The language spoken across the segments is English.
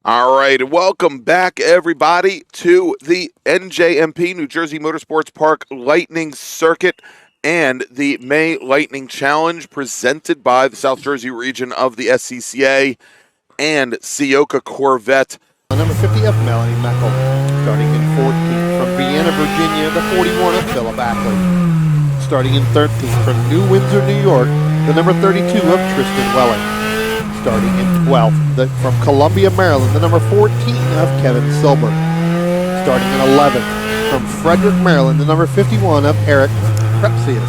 All right, and welcome back, everybody, to the NJMP New Jersey Motorsports Park Lightning Circuit and the May Lightning Challenge presented by the South Jersey region of the SCCA and Sioka Corvette. Number 50 of Melanie Meckel, starting in 14th from Vienna, Virginia, the 41 of Philip Ackley. Starting in 13th from New Windsor, New York, the number 32 of Tristan Welling. Starting in 12th from Columbia, Maryland, the number 14 of Kevin Silber. Starting in 11th from Frederick, Maryland, the number 51 of Eric Prepsius.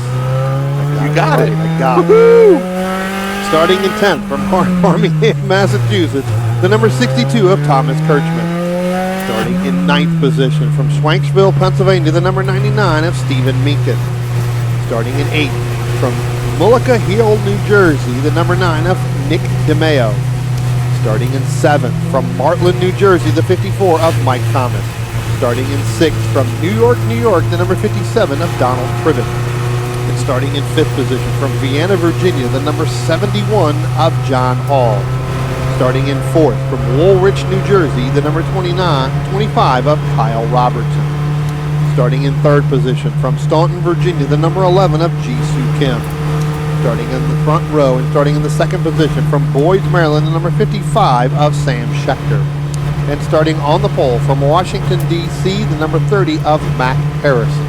You got it. I got Woo-hoo! it. Starting in 10th from Birmingham, Massachusetts, the number 62 of Thomas Kirchman. Starting in 9th position from Swanksville, Pennsylvania, the number 99 of Stephen Meekin. Starting in 8th from Mullica Hill, New Jersey, the number 9 of Nick DeMeo. Starting in 7th from Martland, New Jersey, the 54 of Mike Thomas. Starting in 6th from New York, the number 57 of Donald Privet. And starting in 5th position from Vienna, Virginia, the number 71 of John Hall. Starting in 4th from Woolwich, New Jersey, the number 25 of Kyle Robertson. Starting in 3rd position from Staunton, Virginia, the number 11 of Jisoo Kim. Starting in the front row and starting in the 2nd position from Boys, Maryland, the number 55 of Sam Schechter. And starting on the pole from Washington, D.C., the number 30 of Matt Harrison.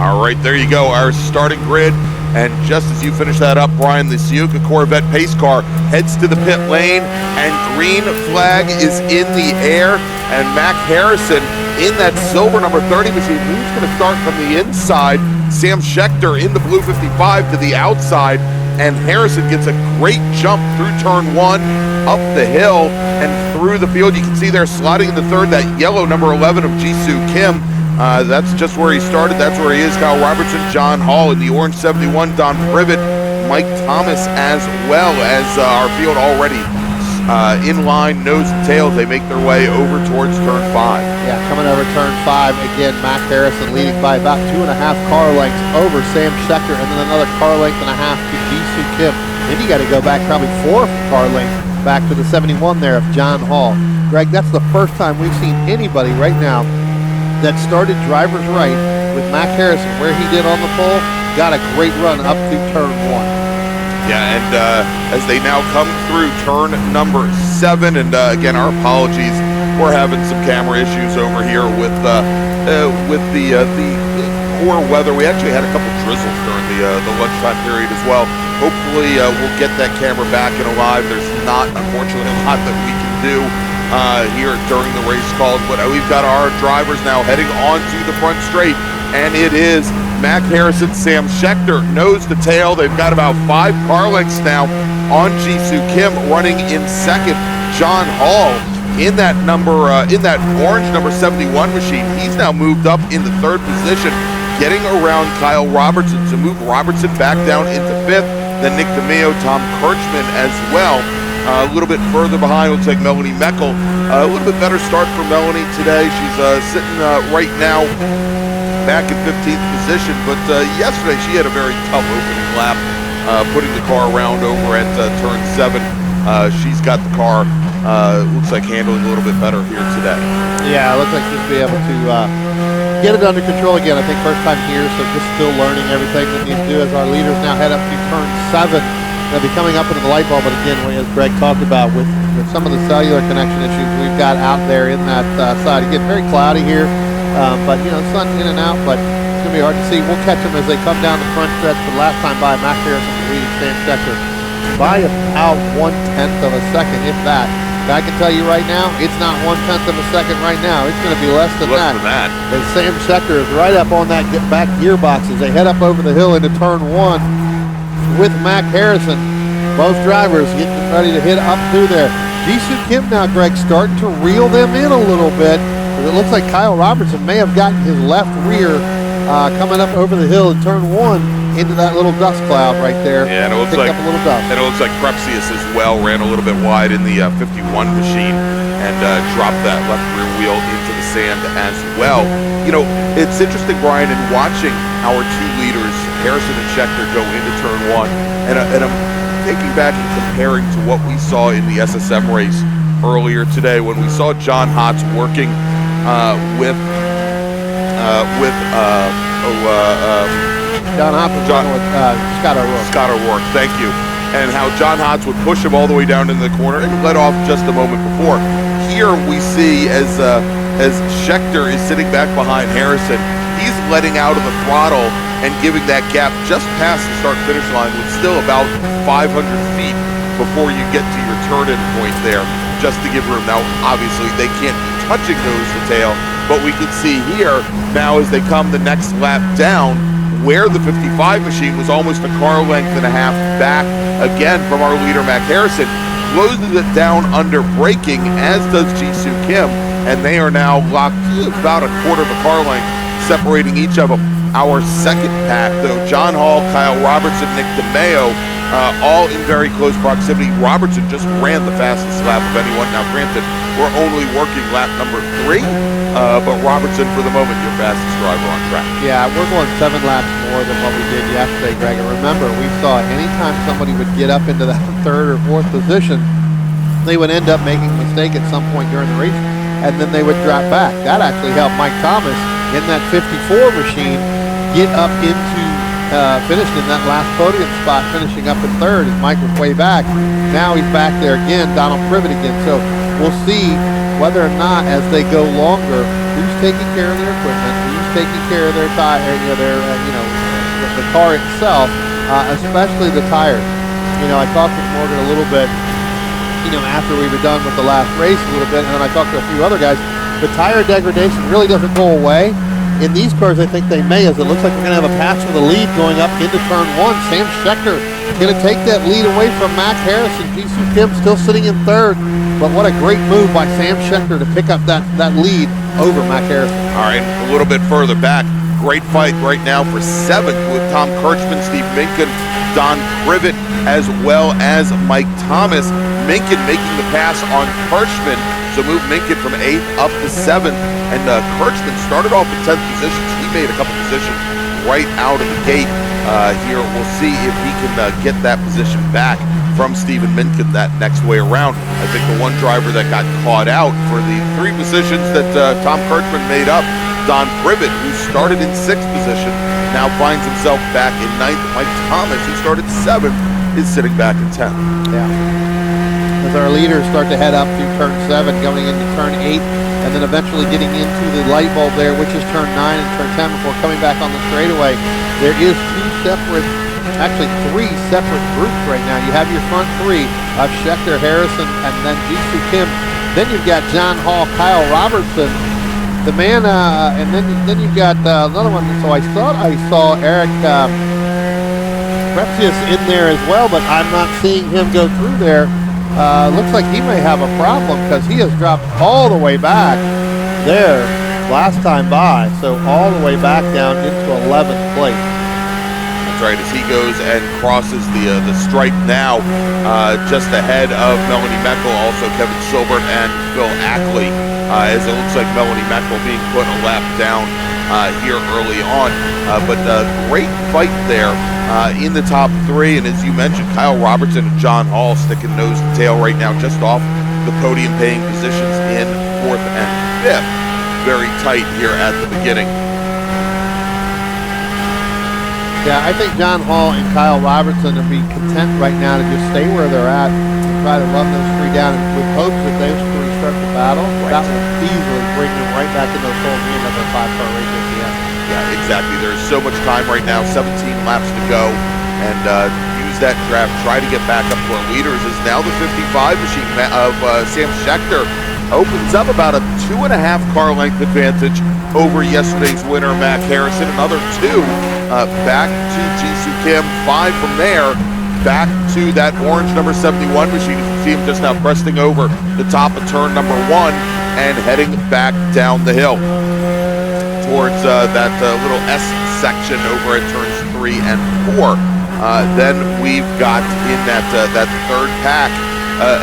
All right, there you go, our starting grid. And just as you finish that up, Brian, the Sioka Corvette pace car heads to the pit lane, and green flag is in the air. And Mac Harrison in that silver number 30 machine, who's going to start from the inside. Sam Schechter in the blue 55 to the outside, and Harrison gets a great jump through turn 1, up the hill, and through the field. You can see there sliding in the third, that yellow number 11 of Jisoo Kim. That's just where he started. That's where he is. Kyle Robertson, John Hall. In the orange 71, Don Privet, Mike Thomas, as well as our field already in line, nose and tails. They make their way over towards turn 5. Yeah, coming over turn 5, again, Mac Harrison leading by about 2.5 car lengths over Sam Schechter, and then another car length and a half to Jisoo Kim. Then you got to go back probably 4 car lengths back to the 71 there of John Hall. Greg, that's the first time we've seen anybody right now that started driver's right with Mac Harrison where he did on the pole, got a great run up through turn 1. Yeah, and as they now come through turn number 7, and again, our apologies, we're having some camera issues over here with the poor weather. We actually had a couple drizzles during the lunchtime period as well. Hopefully, we'll get that camera back and alive. There's not, unfortunately, a lot that we can do here during the race calls, but we've got our drivers now heading onto the front straight, and it is Mac Harrison, Sam Schechter, nose to tail. They've got about 5 car lengths now on Jisoo Kim. Running in 2nd, John Hall in that orange number 71 machine. He's now moved up in the 3rd position, getting around Kyle Robertson to move Robertson back down into 5th. Then Nick DeMeo, Tom Kirchman as well. A little bit further behind, looks like Melanie Meckel. A little bit better start for Melanie today. She's sitting right now back in 15th position, but yesterday she had a very tough opening lap, putting the car around over at turn 7. She's got the car, looks like handling a little bit better here today. Yeah, it looks like she'll be able to get it under control again. I think first time here, so just still learning everything that needs to do as our leaders now head up to turn 7. They'll be coming up into the light bulb, but again, as Greg talked about, with some of the cellular connection issues we've got out there in that side. Again, very cloudy here, but you know, sun in and out, but it's going to be hard to see. We'll catch them as they come down the front stretch. For the last time by, Mac Harrison leading Sam Schechter by about 1/10 of a second, if that. But I can tell you right now, it's not 1/10 of a second right now. It's going to be less than that. As Sam Schechter is right up on that back gearbox as they head up over the hill into turn 1 with Mac Harrison. Both drivers getting ready to hit up through there. Jisoo Kim now, Greg, starting to reel them in a little bit. It looks like Kyle Robertson may have gotten his left rear coming up over the hill in turn 1 into that little dust cloud right there. Yeah, and it looks like up a little dust. And it looks like Prepsius as well ran a little bit wide in the 51 machine and dropped that left rear wheel into the sand as well. You know, it's interesting, Brian, in watching our 2 leaders, Harrison and Schechter, go into turn 1, and I'm taking back and comparing to what we saw in the SSM race earlier today when we saw John Hotz working with John Hotz was working with Scott O'Rourke. Scott O'Rourke, thank you. And how John Hotz would push him all the way down into the corner and let off just a moment before. Here we see as Schechter is sitting back behind Harrison, he's letting out of the throttle and giving that gap just past the start-finish line with still about 500 feet before you get to your turn-in point there, just to give room. Now, obviously, they can't be touching nose to tail, but we can see here now as they come the next lap down, where the 55 machine was almost a car length and a half back again from our leader, Mac Harrison, closes it down under braking, as does Jisoo Kim, and they are now locked about a quarter of a car length separating each of them. Our second pack, though, John Hall, Kyle Robertson, Nick DeMeo, all in very close proximity. Robertson just ran the fastest lap of anyone. Now, granted, we're only working lap number 3, but Robertson, for the moment, your fastest driver on track. Yeah, we're going 7 laps more than what we did yesterday, Greg. And remember, we saw anytime somebody would get up into that 3rd or 4th position, they would end up making a mistake at some point during the race, and then they would drop back. That actually helped Mike Thomas in that 54 machine get up into finished in that last podium spot, finishing up in 3rd as Mike was way back. Now he's back there again, Donald Privet again. So we'll see whether or not, as they go longer, who's taking care of their equipment, who's taking care of their tire, the car itself, especially the tires. I talked with Morgan a little bit, after we were done with the last race a little bit, and then I talked to a few other guys. The tire degradation really doesn't go away. In these cars, I think they may, as it looks like we're going to have a pass for the lead going up into turn 1. Sam Schechter going to take that lead away from Mac Harrison. Jisoo Kim still sitting in 3rd, but what a great move by Sam Schechter to pick up that lead over Mac Harrison. All right, a little bit further back. Great fight right now for 7th with Tom Kirchman, Steve Minkin, Don Privet, as well as Mike Thomas. Minkin making the pass on Kirchman, so move Minkin from 8th up to 7th. And Kirchman started off in 10th position. He made a couple positions right out of the gate here. We'll see if he can get that position back from Stephen Minkin that next way around. I think the one driver that got caught out for the 3 positions that Tom Kirchman made up, Don Privet, who started in 6th position, now finds himself back in 9th. Mike Thomas, who started 7th, is sitting back in 10th. Yeah. As our leaders start to head up through turn 7, going into turn 8, and then eventually getting into the light bulb there, which is turn 9 and turn 10 before coming back on the straightaway. There is 3 separate groups right now. You have your front 3 of Schechter, Harrison, and then Jisoo Kim. Then you've got John Hall, Kyle Robertson, the man, and then you've got another one. So I thought I saw Eric Prepsius in there as well, but I'm not seeing him go through there. Looks like he may have a problem because he has dropped all the way back there last time by, so all the way back down into 11th place. That's right, as he goes and crosses the stripe now, just ahead of Melanie Meckel, also Kevin Silbert and Phil Ackley, as it looks like Melanie Meckel being put a lap down here early on. But great fight there in the top 3, and as you mentioned, Kyle Robertson and John Hall sticking nose to tail right now, just off the podium paying positions in 4th and 5th. Very tight here at the beginning. Yeah, I think John Hall and Kyle Robertson would be content right now to just stay where they're at and try to run those 3 down with hopes that those 3 start the battle. Right. That will easily bring them right back into the full game of a 5-car race at the end. Yeah, exactly. There's so much time right now, 17 laps to go, and use that draft, try to get back up to our leaders, as now the 55 machine of Sam Schechter opens up about a 2.5 car length advantage over yesterday's winner, Mac Harrison. Another 2 back to Jisoo Kim, 5 from there, back to that orange number 71 machine. You can see him just now cresting over the top of turn number 1 and heading back down the hill towards that little S section over at turns 3 and 4. Then we've got in that 3rd pack,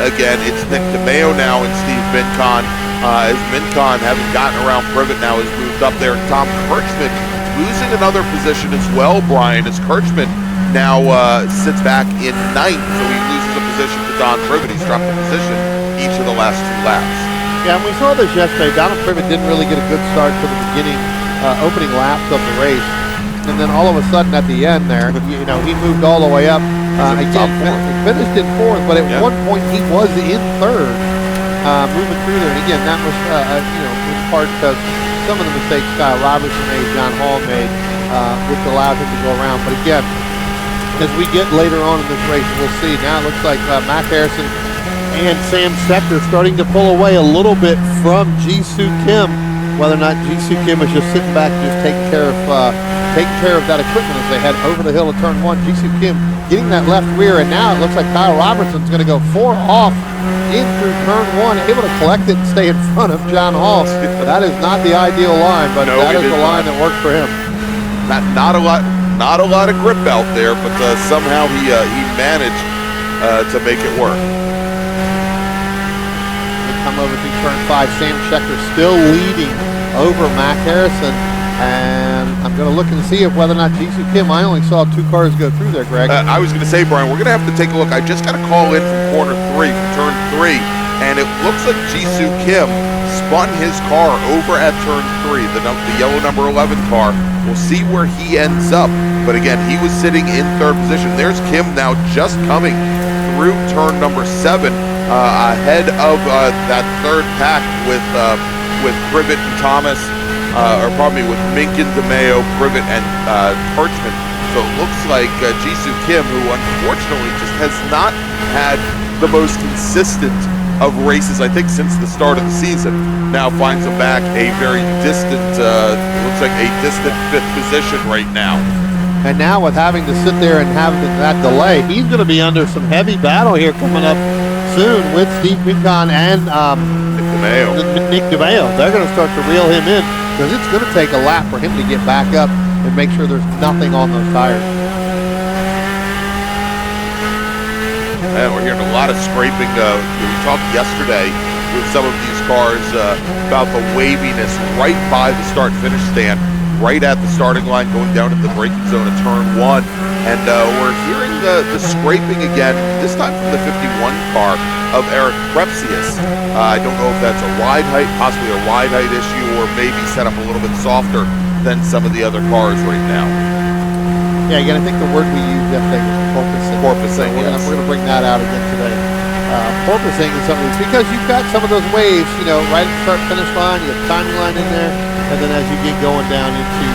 again, it's Nick DeMeo now and Steve Mincon, as Mincon, having gotten around Privet now, has moved up there. Tom Kirchman losing another position as well, Brian, as Kirchman now sits back in 9th, so he loses a position to Don Privet. He's dropped a position. He each of the last 2 laps. Yeah, and we saw this yesterday. Donald Privet didn't really get a good start for the beginning, opening laps of the race. And then all of a sudden at the end there, he moved all the way up. Again, finished in 4th, but at one point he was in 3rd, moving through there. And again, that was, in part because some of the mistakes Kyle Robertson made, John Hall made, which allowed him to go around. But again, as we get later on in this race, we'll see. Now it looks like Matt Harrison and Sam Schechter starting to pull away a little bit from Jisoo Kim. Whether or not Jisoo Kim is just sitting back and just taking care of that equipment as they head over the hill of turn 1. Jisoo Kim getting that left rear, and now it looks like Kyle Robertson's going to go 4 off in through turn 1, able to collect it and stay in front of John Hall. That is not the ideal line, but that is the line that worked for him. Not a lot of grip out there, but somehow he managed to make it work. Come over to turn 5. Sam Schechter still leading over Mac Harrison, and I'm going to look and see if whether or not Jisoo Kim. I only saw 2 cars go through there, Greg. I was going to say, Brian, we're going to have to take a look. I just got a call in from corner 3, from turn 3, and it looks like Jisoo Kim spun his car over at turn 3, the yellow number 11 car. We'll see where he ends up. But again, he was sitting in 3rd position. There's Kim now just coming through turn number 7. Ahead of that 3rd pack with Privet and Thomas, with Minkin, DeMeo, Privet, and Kirchman. So it looks like Jisoo Kim, who unfortunately just has not had the most consistent of races, I think, since the start of the season, now finds him back a very distant, looks like a distant 5th position right now. And now with having to sit there and have that delay, he's going to be under some heavy battle here coming up soon with Steve Minkin and Nick DeMeo. They're going to start to reel him in because it's going to take a lap for him to get back up and make sure there's nothing on those tires. And we're hearing a lot of scraping. We talked yesterday with some of these cars about the waviness right by the start-finish stand, right at the starting line, going down into the braking zone of turn 1. And we're hearing the scraping again, this time from the 51 car of Eric Prepsius. I don't know if that's a ride height, possibly a ride height issue, or maybe set up a little bit softer than some of the other cars right now. Yeah, again, I think the word we used yesterday was porpoising. Porpoising, so we're going to bring that out again today. Porpoising is something, because you've got some of those waves, right at the start-finish line, you have the timing line in there, and then as you get going down into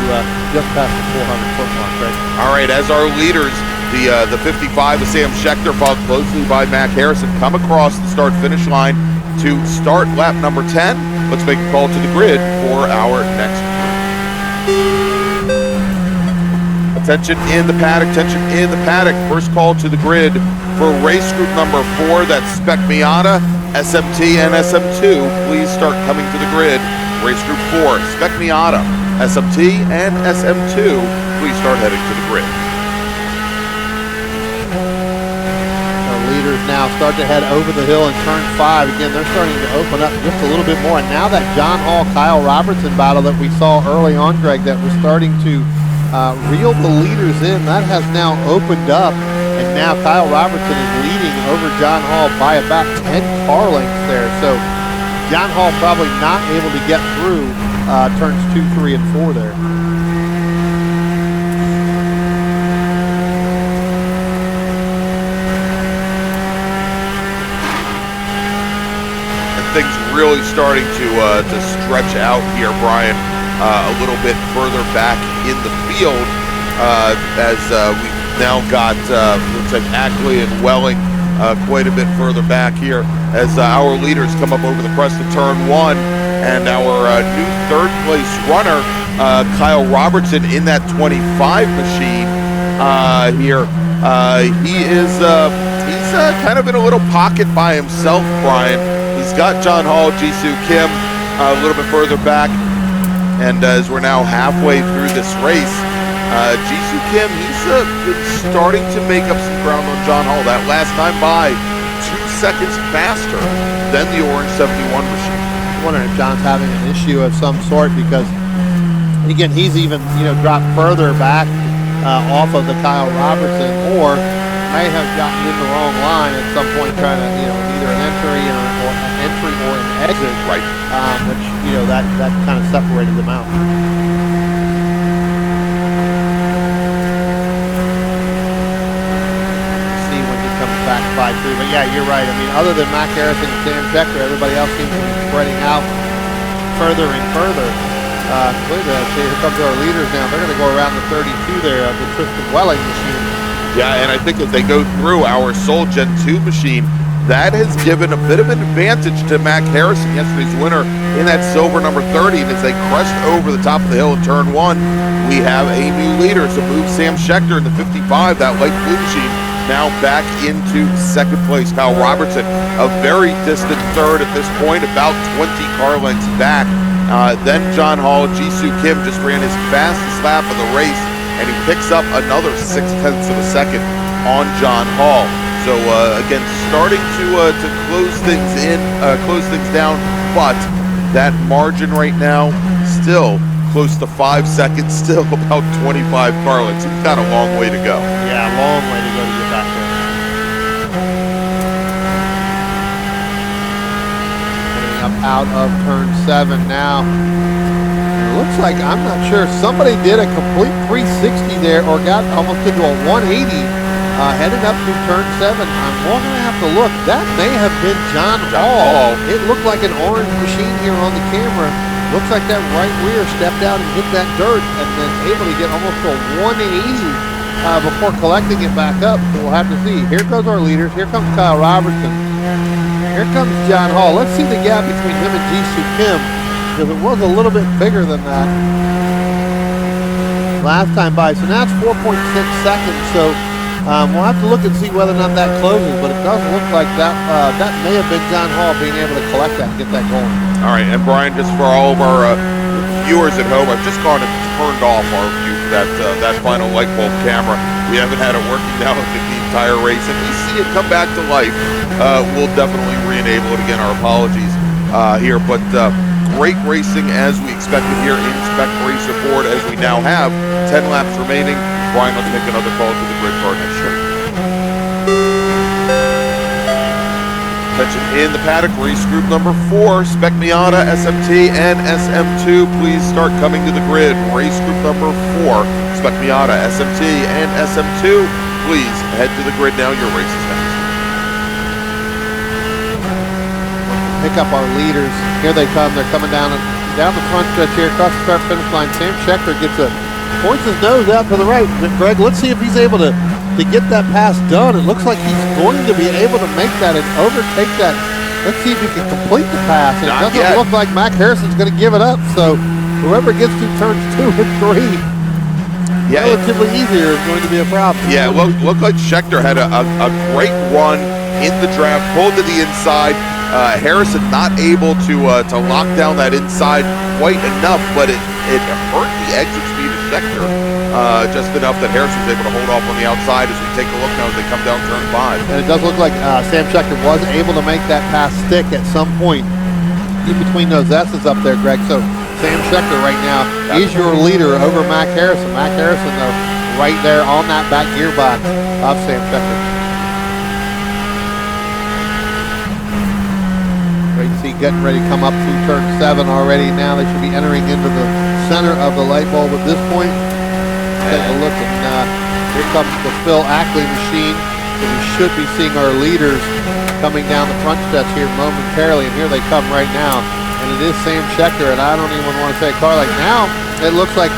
just past the 400-foot mark, right? All right, as our leaders, the 55 of Sam Schechter, followed closely by Mac Harrison, come across the start-finish line to start lap number 10. Let's make a call to the grid for our next group. Attention in the paddock, attention in the paddock. First call to the grid for race group number 4, that's Spec Miata, SMT, and SM2. Please start coming to the grid. Race group 4, Spec Miata, SMT, and SM2. Please start heading to the grid. Our leaders now start to head over the hill in turn 5. Again, they're starting to open up just a little bit more. And now that John Hall, Kyle Robertson battle that we saw early on, Greg, that was starting to reel the leaders in, that has now opened up, and now Kyle Robertson is leading over John Hall by about 10 car lengths there. So John Hall probably not able to get through turns 2, 3, and 4 there. And things really starting to stretch out here, Brian. A little bit further back in the field as we've now got, looks like Ackley and Welling quite a bit further back here as our leaders come up over the crest of turn 1, and our new 3rd place runner, Kyle Robertson, in that 25 machine here. He's kind of in a little pocket by himself, Brian. He's got John Hall, Jisoo Kim a little bit further back. And as we're now halfway through this race, Jisoo Kim, he's starting to make up some ground on John Hall. That last time by 2 seconds faster than the orange 71 machine. I'm wondering if John's having an issue of some sort, because, again, he's even dropped further back off of the Kyle Robertson, or may have gotten in the wrong line at some point, trying to, either an entry or an exit. Right. Which, that kind of separated them out. See when he comes back by through. But yeah, you're right. I mean, other than Mac Harrison and Sam Schechter, everybody else seems to be spreading out further and further. Here comes our leaders now. They're going to go around the 32 there of the Tristan Welling machine. Yeah, and I think as they go through our Soul Gen 2 machine, that has given a bit of an advantage to Mac Harrison, yesterday's winner, in that silver number 30. And as they crest over the top of the hill in turn 1, we have a new leader. So move Sam Schechter in the 55, that light blue machine, now back into second place. Kyle Robertson, a very distant third at this point, about 20 car lengths back. Then John Hall, Jisoo Kim just ran his fastest lap of the race, and he picks up another 0.6 of a second on John Hall. So again, starting to close things down, but that margin right now still close to 5 seconds, still about 25 car lengths. He's got a long way to go. Yeah, a long way to go to get back there. Up out of turn 7 now. It looks like, I'm not sure, somebody did a complete 360 there or got almost into a 180 heading up through turn 7. I'm going to have to look. That may have been John Hall. It looked like an orange machine here on the camera. Looks like that right rear stepped out and hit that dirt and then able to get almost to a 180 before collecting it back up. So we'll have to see. Here goes our leaders. Here comes Kyle Robertson. Here comes John Hall. Let's see the gap between him and Jisoo Kim, because it was a little bit bigger than that last time by. So now it's 4.6 seconds. So we'll have to look and see whether or not that closes, but it does look like that may have been John Hall being able to collect that and get that going. All right, and Brian, just for all of our viewers at home, I've just gone and turned off our view for that final light bulb camera. We haven't had it working now the entire race. If we see it come back to life, we'll definitely re-enable it again. Our apologies here, but great racing as we expected here in Spec Racer Ford, as we now have 10 laps remaining. Brian, let's make another call to the grid car next year. Attention in the paddock, race group number 4, Spec Miata, SMT, and SM2. Please start coming to the grid. Race group number 4, Spec Miata, SMT, and SM2. Please head to the grid now. Your race is next. Pick up our leaders. Here they come. They're coming down the front stretch here, across the start finish line. Sam Schechter points his nose out to the right. Greg, let's see if he's able to get that pass done. It looks like he's going to be able to make that and overtake that. Let's see if he can complete the pass. And it doesn't look like Mac Harrison's going to give it up. So whoever gets through turns 2 and 3, relatively easier is going to be a problem. Yeah, looked like Schechter had a great run in the draft, pulled to the inside. Harrison not able to lock down that inside quite enough, but it hurt the exit speed of Schechter just enough that Harrison was able to hold off on the outside as we take a look now as they come down turn 5. And it does look like Sam Schechter was able to make that pass stick at some point in between those S's up there, Greg. So Sam Schechter right now is your leader over Mac Harrison. Mac Harrison, though, right there on that back gearbox of Sam Schechter. Great to see getting ready to come up through turn 7 already. Now they should be entering into the center of the light bulb at this point. Take a look, and here comes the Phil Ackley machine. So we should be seeing our leaders coming down the front stretch here momentarily, and here they come right now. And it is Sam Schechter, and I don't even want to say a car like now. It looks like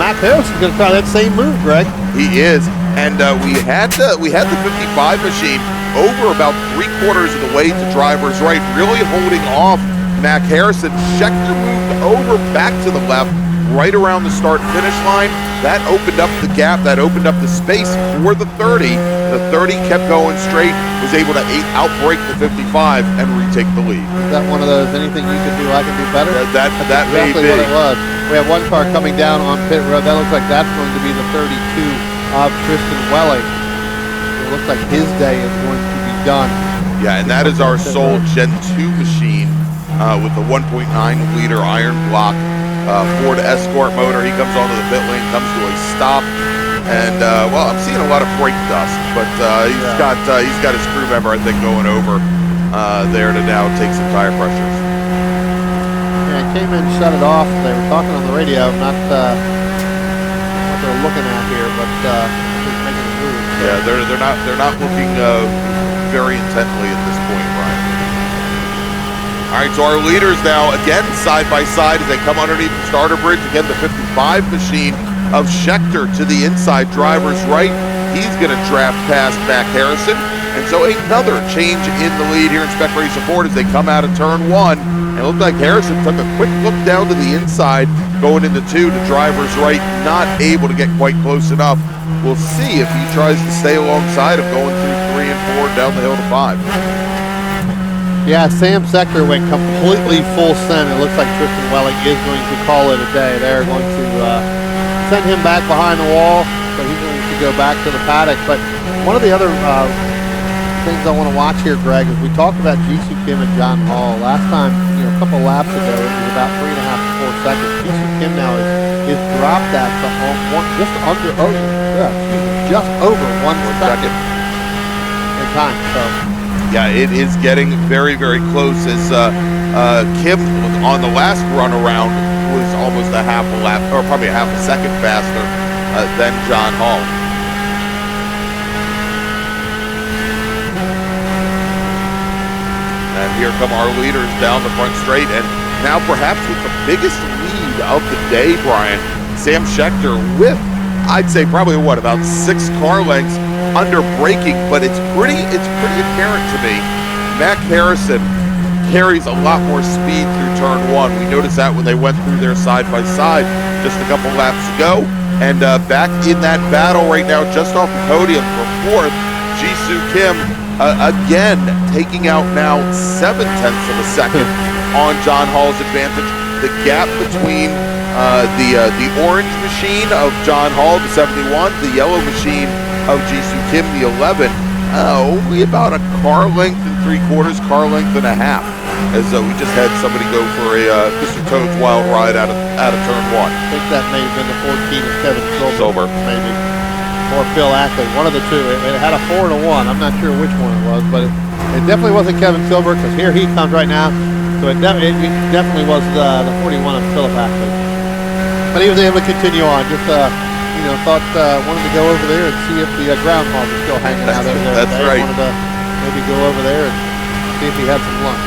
Mac Harrison's going to try that same move, Greg. He is, and we had the 55 machine over about 3/4 of the way to driver's right, really holding off Mac Harrison. Schechter moved over back to the left, right around the start-finish line. That opened up the gap, that opened up the space for the 30. The 30 kept going straight, was able to outbrake the 55 and retake the lead. Is that one of those, anything you can do, I can do better? That may be. What it was. We have one car coming down on pit road. That looks like that's going to be the 32 of Tristan Welling. It looks like his day is going to be done. Yeah, and that is our Soul Gen 2 machine with the 1.9-liter iron block Ford Escort motor. He comes onto the pit lane, comes to a stop. And well, I'm seeing a lot of brake dust, but he's got his crew member, I think, going over there to now take some tire pressures. Yeah, it came in, shut it off. They were talking on the radio, not what they're looking at here, but just making a move. So. Yeah, they're not looking very intently at this point, Brian. All right, so our leaders now again side by side as they come underneath the starter bridge. Again, the 55 machine of Schechter to the inside driver's right. He's going to draft past Mac Harrison. And so another change in the lead here in Spec Racer Ford as they come out of turn 1. And it looked like Harrison took a quick look down to the inside, going into 2 to driver's right, not able to get quite close enough. We'll see if he tries to stay alongside of going through 3 and 4 down the hill to 5. Yeah, Sam Schechter went completely full send. It looks like Tristan Welling is going to call it a day. They're going to send him back behind the wall, so he's going to go back to the paddock. But one of the other things I want to watch here, Greg, is we talked about Jisoo Kim and John Hall. Last time, a couple laps ago, it was about 3.5 to 4 seconds. Jisoo Kim now is dropped that to just over 1 second in time. So. Yeah, it is getting very, very close as Kim on the last run around was almost a half a lap, or probably a half a second faster than John Hall. And here come our leaders down the front straight, and now perhaps with the biggest lead of the day, Brian, Sam Schechter with, I'd say probably about 6 car lengths under braking, but it's pretty apparent to me. Mac Harrison carries a lot more speed through turn 1. We noticed that when they went through their side by side just a couple laps ago. And back in that battle right now, just off the podium for 4th, Jisoo Kim again taking out now 0.7 of a second on John Hall's advantage. The gap between the orange machine of John Hall, the 71, the yellow machine of Jisoo Kim, the 11, only about a car length and 3/4, car length and a half, as we just had somebody go for a Mr. Toad's wild ride out of turn 1. I think that may have been the 14 of Kevin Silver, maybe, or Phil Ackley, one of the two. It had a 4 to 1. I'm not sure which one it was, but it definitely wasn't Kevin Silver, because here he comes right now. So it definitely was the 41 of Philip Ackley. But he was able to continue on. Just wanted to go over there and see if the groundhog was still hanging out over there. That's right. Wanted to maybe go over there and see if he had some lunch.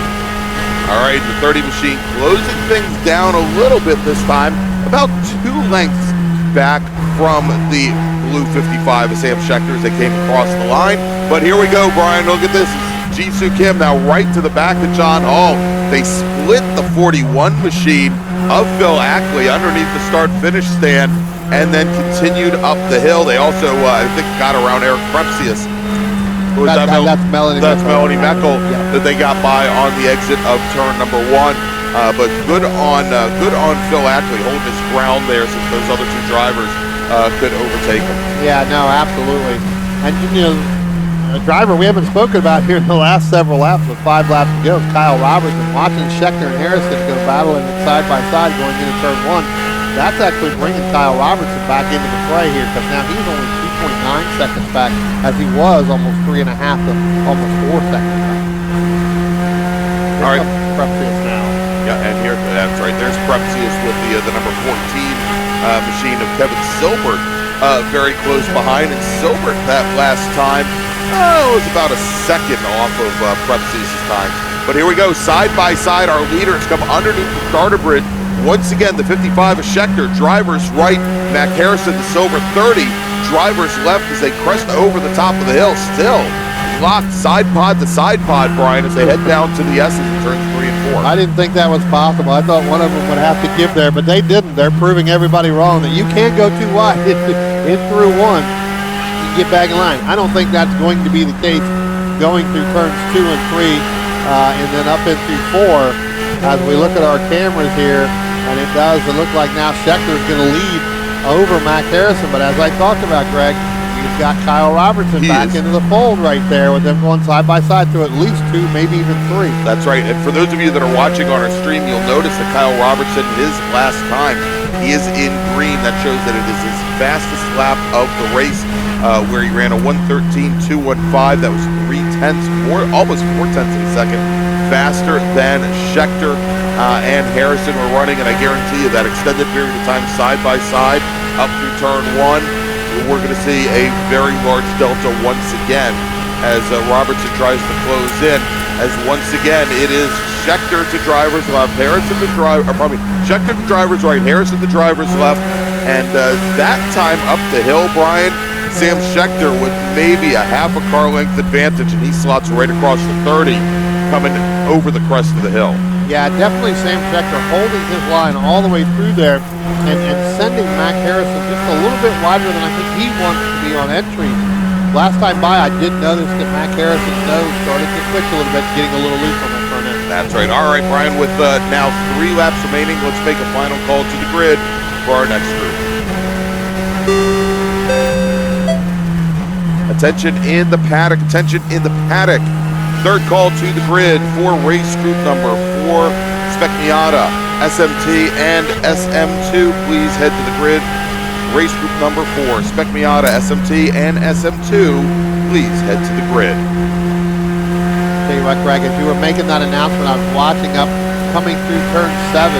All right, the 30 machine closing things down a little bit this time, about 2 lengths back from the blue 55 of Sam Schechter as they came across the line. But here we go, Brian. Look at this. Jisoo Kim now right to the back of John Hall. They split the 41 machine of Phil Ackley underneath the start-finish stand and then continued up the hill. They also, I think, got around Eric Prepsius. That's Melanie Meckel that they got by on the exit of turn number 1. But good on Phil Ackley holding his ground there since those other 2 drivers could overtake him. Yeah, no, absolutely. And a driver we haven't spoken about here in the last several laps, with 5 laps to go, is Kyle Robertson. Watching Schechter and Harrison go battling side by side going into turn 1. That's actually bringing Kyle Robertson back into the fray here, because now he's only 2.9 seconds back, as he was almost 3.5 to almost 4 seconds back. All right. Prepsius now. Yeah, and here, that's right. There's Prepsius with the number 14 machine of Kevin Silbert very close behind. And Silbert that last time was about a second off of Prepsius' time. But here we go, side by side, our leaders come underneath the starter bridge. Once again, the 55 of Schechter, drivers right, Mac Harrison, the silver 30, drivers left as they crest over the top of the hill. Still locked side pod to side pod, Brian, as they head down to the S's in turns 3 and 4. I didn't think that was possible. I thought one of them would have to give there, but they didn't. They're proving everybody wrong that you can't go too wide in through 1. You get back in line. I don't think that's going to be the case going through turns 2 and 3 and then up in through 4. As we look at our cameras here, and it look like now Schechter's going to lead over Mac Harrison, but as I talked about, Greg, you've got Kyle Robertson back into the fold right there, with them going side by side through at least 2, maybe even 3. That's right, and for those of you that are watching on our stream, you'll notice that Kyle Robertson, his last time, He is in green. That shows that it is his fastest lap of the race, where he ran a 1:13.215. That was 0.3, almost 0.4 of a second faster than Scheckter and Harrison were running. And I guarantee you that extended period of time side by side up through turn 1, we're going to see a very large delta once again as Robertson tries to close in. As once again, it is Scheckter to driver's left, Scheckter to driver's right, Harrison to driver's left, and that time up the hill, Brian, Sam Scheckter with maybe a half a car length advantage, and he slots right across the 30, coming over the crest of the hill. Yeah, definitely Sam Scheckter holding his line all the way through there and sending Mac Harrison just a little bit wider than I think he wants to be on entry. Last time by, I did notice that Mac Harrison's nose started to twitch a little bit, getting a little loose on that front end. That's right. All right, Brian, with now 3 laps remaining, let's make a final call to the grid for our next group. Attention in the paddock, attention in the paddock. Third call to the grid for race group number 4, Spec Miata, SMT, and SM2. Please head to the grid. Race group number 4, Spec Miata, SMT, and SM2. Please head to the grid. Tell you what, Greg, as you were making that announcement, I was watching up, coming through turn 7.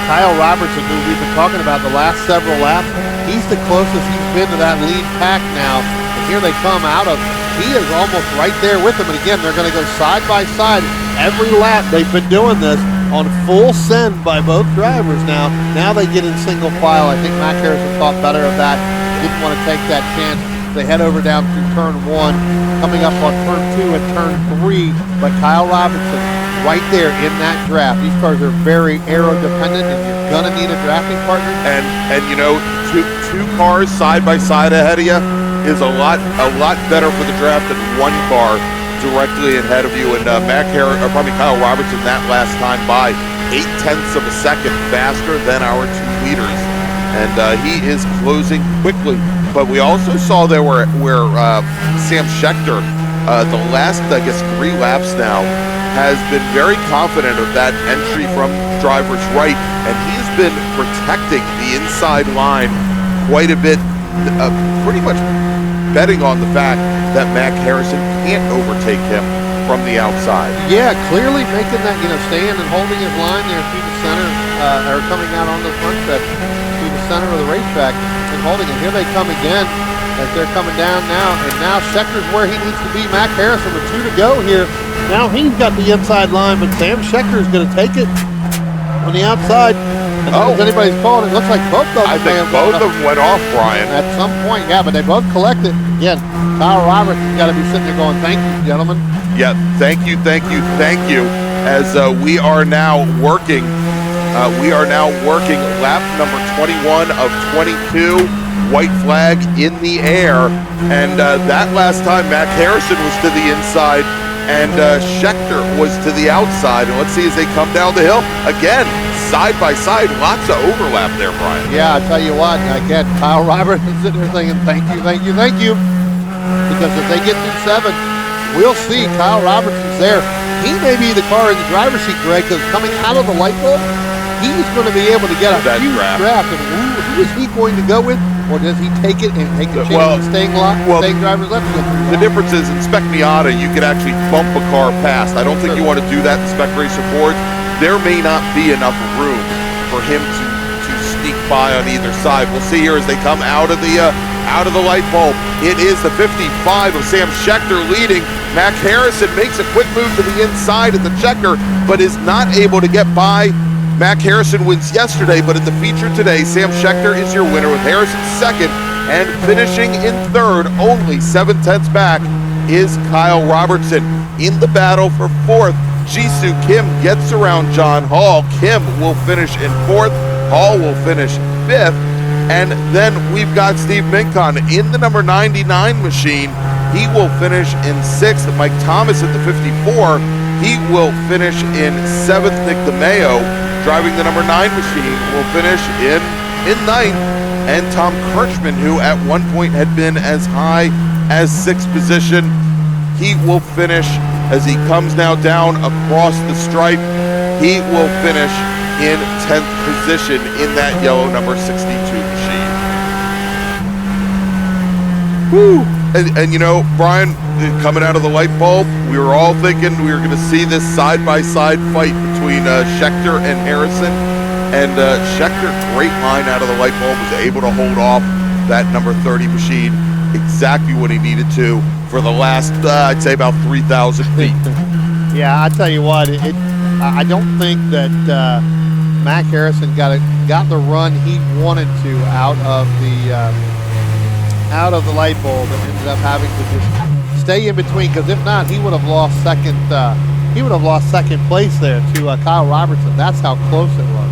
Kyle Robertson, who we've been talking about the last several laps, he's the closest he's been to that lead pack now. And here they come out of, he is almost right there with them. And again, they're going to go side by side every lap. They've been doing this on full send by both drivers now. Now they get in single file. I think Mac Harrison thought better of that. Didn't want to take that chance. They head over down through turn 1, coming up on turn 2 and turn 3. But Kyle Robinson right there in that draft. These cars are very aero dependent, and you're gonna need a drafting partner. And you know, two cars side by side ahead of you is a lot better for the draft than one car directly ahead of you. And Kyle Robertson that last time by 0.8 of a second faster than our 2 leaders, and he is closing quickly. But we also saw there where Sam Scheckter, the last, I guess, 3 laps now, has been very confident of that entry from driver's right, and he's been protecting the inside line quite a bit, pretty much betting on the fact that Mac Harrison can't overtake him from the outside. Yeah, clearly making that, staying and holding his line there through the center, or coming out on the front stretch through the center of the racetrack and holding it. Here they come again as they're coming down now, and now Scheckter's where he needs to be. Mac Harrison with 2 to go here. Now he's got the inside line, but Sam Scheckter is going to take it on the outside. And as anybody's calling, it looks like both of them. I think both of them went off, Brian. At some point, yeah, but they both collected. Again, Kyle Robertson's got to be sitting there going, thank you, gentlemen. Yeah, thank you. As we are now working lap number 21 of 22. White flag in the air, and that last time Mac Harrison was to the inside and Scheckter was to the outside. And let's see as they come down the hill again, side by side, lots of overlap there, Brian. Yeah, I tell you what, again, Kyle Robertson's sitting there thinking, thank you, because if they get through 7, we'll see. Kyle Robertson's there. He may be the car in the driver's seat, Greg, because coming out of the light bulb, he's going to be able to get a huge draft. And who is he going to go with? Or does he take it and take a chance of staying driver's left? The difference is in Spec Miata, you could actually bump a car past. I don't think you want to do that in Spec Racer Fords. There may not be enough room for him to sneak by on either side. We'll see here as they come out of the light bulb. It is the 55 of Sam Scheckter leading. Mac Harrison makes a quick move to the inside at the checker, but is not able to get by. Mac Harrison wins yesterday, but in the feature today, Sam Scheckter is your winner with Harrison second, and finishing in third, only 0.7 back, is Kyle Robertson. In the battle for fourth, Jisoo Kim gets around John Hall. Kim will finish in fourth, Hall will finish fifth, and then we've got Steve Mincon in the number 99 machine. He will finish in sixth. Mike Thomas at the 54, he will finish in seventh. Nick DeMeo, driving the number 9 machine, will finish in ninth. And Tom Kirchman, who at one point had been as high as 6th position, he will finish as he comes now down across the stripe. He will finish in 10th position in that yellow number 62 machine. Woo! And you know, Brian, coming out of the light bulb, we were all thinking we were going to see this side-by-side fight between Schechter and Harrison. And Schechter, great line out of the light bulb, was able to hold off that number 30 machine exactly what he needed to for the last, I'd say, about 3,000 feet. Yeah, I tell you what, I don't think that Mac Harrison got the run he wanted to out of the light bulb, and ended up having to just stay in between. Because if not, he would have lost second. He would have lost second place there to Kyle Robertson. That's how close it was.